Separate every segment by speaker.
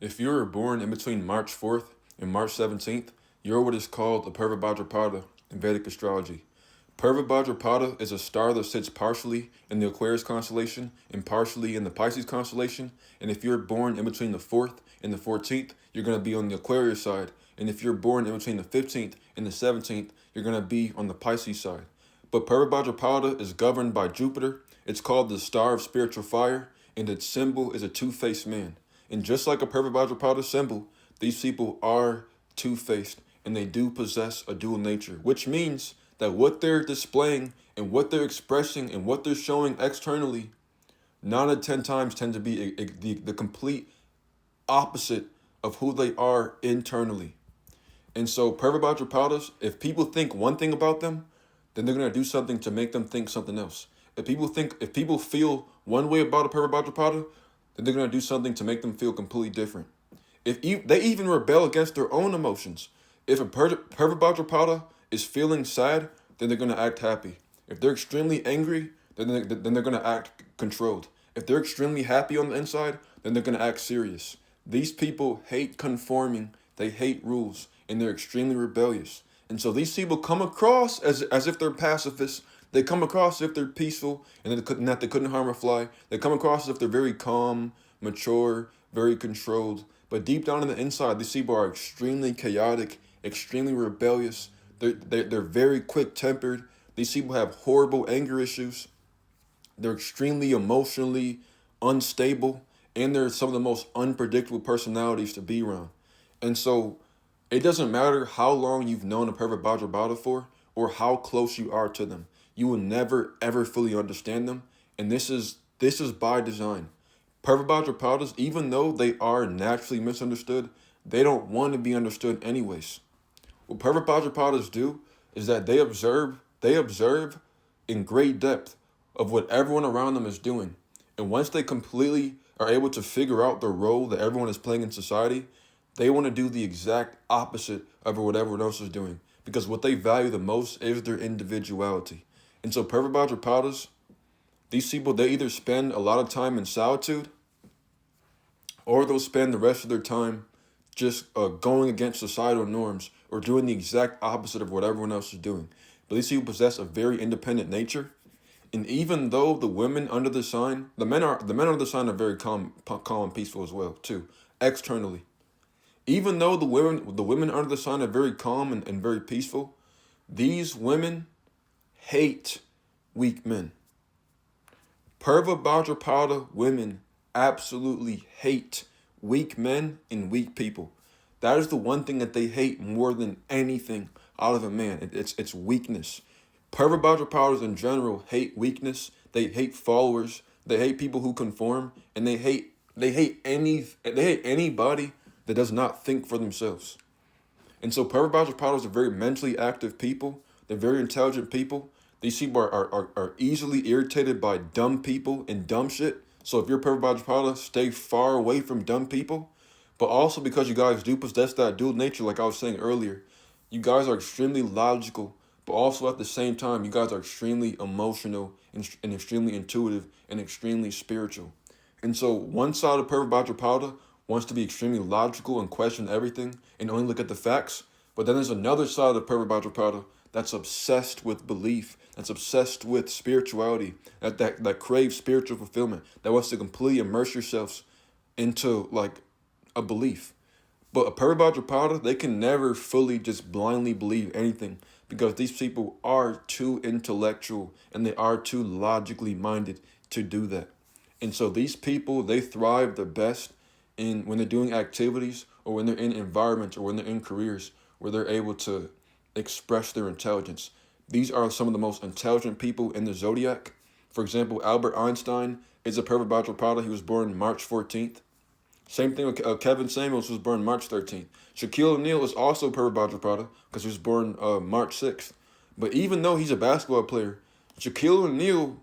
Speaker 1: If you were born in between March 4th and March 17th, you're what is called a Purva Bhadrapada in Vedic astrology. Purva Bhadrapada is a star that sits partially in the Aquarius constellation and partially in the Pisces constellation. And if you're born in between the 4th and the 14th, you're going to be on the Aquarius side. And if you're born in between the 15th and the 17th, you're going to be on the Pisces side. But Purva Bhadrapada is governed by Jupiter. It's called the star of spiritual fire, and its symbol is a two-faced man. And just like a Purva Bhadrapada symbol, these people are two-faced, and they do possess a dual nature, which means that what they're displaying and what they're expressing and what they're showing externally, 9 out of 10 times tend to be the complete opposite of who they are internally. And so Purva Bhadrapadas, if people think one thing about them, then they're going to do something to make them think something else. If people feel one way about a Purva Bhadrapada, then they're going to do something to make them feel completely different. They even rebel against their own emotions. If a Purva Bhadrapada is feeling sad, then they're going to act happy. If they're extremely angry, then they're going to act controlled. If they're extremely happy on the inside, then they're going to act serious. These people hate conforming, they hate rules, and they're extremely rebellious. And so these people come across as if they're pacifists. They come across as if they're peaceful and that they couldn't harm a fly. They come across as if they're very calm, mature, very controlled. But deep down on the inside, these people are extremely chaotic, extremely rebellious. They're very quick-tempered. These people have horrible anger issues. They're extremely emotionally unstable, and they're some of the most unpredictable personalities to be around. And so it doesn't matter how long you've known a Purva Bhadrapada for or how close you are to them. You will never, ever fully understand them. And this is by design. Purva Bhadrapadas, even though they are naturally misunderstood, they don't want to be understood anyways. What Purva Bhadrapadas do is that they observe in great depth of what everyone around them is doing. And once they completely are able to figure out the role that everyone is playing in society, they want to do the exact opposite of what everyone else is doing. Because what they value the most is their individuality. And so Purva Bhadrapadas, these people, they either spend a lot of time in solitude or they'll spend the rest of their time just going against societal norms or doing the exact opposite of what everyone else is doing. But these people possess a very independent nature. And even though the women under the sign, the men under the sign are very calm and peaceful as well, too, externally. Even though the women under the sign are very calm and very peaceful, these women hate weak men. Purva Bhadrapada women absolutely hate weak men and weak people. That is the one thing that they hate more than anything out of a man. It's weakness. Purva Bhadrapadas in general hate weakness. They hate followers. They hate people who conform, and they hate anybody that does not think for themselves. And so Purva Bhadrapadas are very mentally active people. They're very intelligent people. These people are easily irritated by dumb people and dumb shit. So if you're Purva Bhadrapada, stay far away from dumb people. But also because you guys do possess that dual nature, like I was saying earlier, you guys are extremely logical, but also at the same time, you guys are extremely emotional and extremely intuitive and extremely spiritual. And so one side of Purva Bhadrapada wants to be extremely logical and question everything and only look at the facts. But then there's another side of Purva Bhadrapada that's obsessed with belief, that's obsessed with spirituality, that craves spiritual fulfillment, that wants to completely immerse yourselves into like a belief. But a Purva Bhadrapada, they can never fully just blindly believe anything because these people are too intellectual and they are too logically minded to do that. And so these people, they thrive the best when they're doing activities or when they're in environments or when they're in careers where they're able to express their intelligence. These are some of the most intelligent people in the zodiac. For example, Albert Einstein is a Purva Bhadrapada. He was born March 14th. Same thing with Kevin Samuels, was born March 13th. Shaquille O'Neal is also Purva Bhadrapada because he was born March 6th. But even though he's a basketball player, Shaquille O'Neal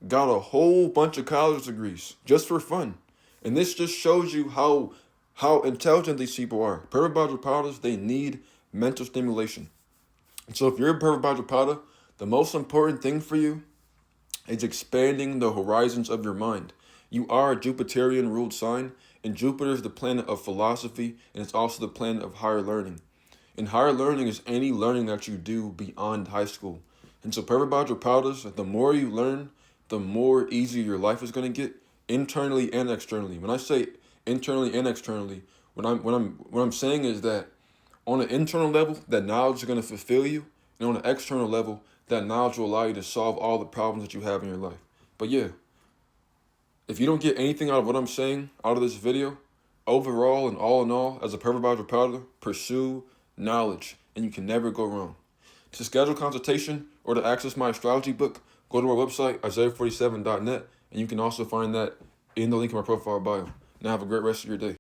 Speaker 1: got a whole bunch of college degrees just for fun. And this just shows you how intelligent these people are. Purva Bhadrapadas, they need mental stimulation. And so if you're a Purva Bhadrapada, the most important thing for you is expanding the horizons of your mind. You are a Jupiterian ruled sign, And Jupiter is the planet of philosophy, and it's also the planet of higher learning. And higher learning is any learning that you do beyond high school. And so Purva Bhadrapadas, the more you learn, the more easier your life is going to get, internally and externally. When I say internally and externally, what I'm saying is that on an internal level, that knowledge is going to fulfill you, and on an external level, that knowledge will allow you to solve all the problems that you have in your life. But yeah, if you don't get anything out of what I'm saying out of this video, overall and all in all, as a Purva Bhadrapada, pursue knowledge, and you can never go wrong. To schedule a consultation or to access my astrology book, go to our website, isaiah47.net, and you can also find that in the link in my profile bio. Now have a great rest of your day.